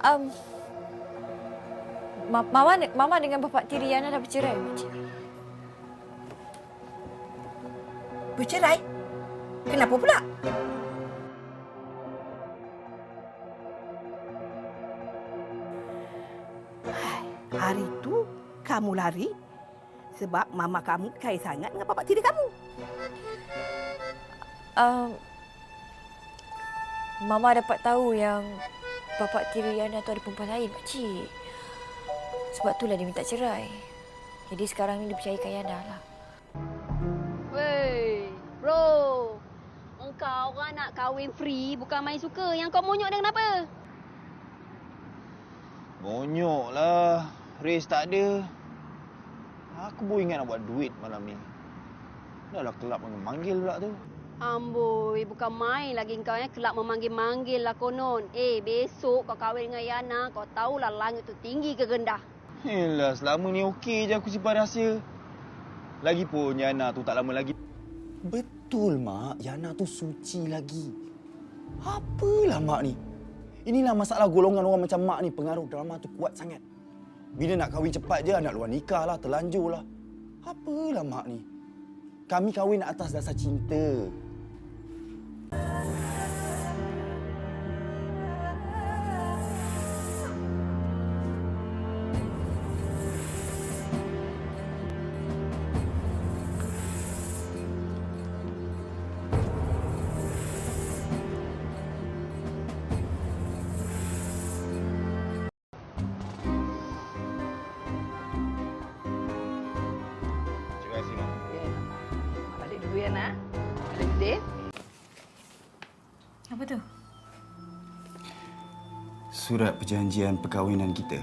Um, Mama dengan Bapak Tiri Yana dah bercerai, Makcik. Bercerai? Kenapa pula? Hari itu kamu lari sebab mama kamu kait sangat dengan bapak tiri kamu. Mama dapat tahu yang Bapak Tiri Yana tu ada perempuan lain, Makcik. Sebab itulah dia minta cerai. Jadi sekarang ni dia percayakan Yana lah. Wey, bro. Engkau orang nak kahwin free bukan main suka. Yang kau monyok dengan apa? Monyok lah. Race tak ada. Aku baru ingat nak buat duit malam ni. Dah lah kelab manggil pula tu. Amboi, bukan main lagi kau kelab memanggil-manggil lah konon. Besok kau kahwin dengan Yana, kau tahulah langit tu tinggi ke rendah. Yelah, selama ni okey je aku simpan rahsia. Lagipun Yana tu tak lama lagi. Betul, Mak. Yana tu suci lagi. Apalah Mak ni? Inilah masalah golongan orang macam Mak ni. Pengaruh drama tu kuat sangat. Bila nak kahwin cepat je, anak luar nikah lah, terlanjur lah. Apalah Mak ni? Kami kahwin atas dasar cinta. Terima kasih, Mak. Balik dulu ya, nak. Balik dulu. Apa tu? Surat perjanjian perkahwinan kita.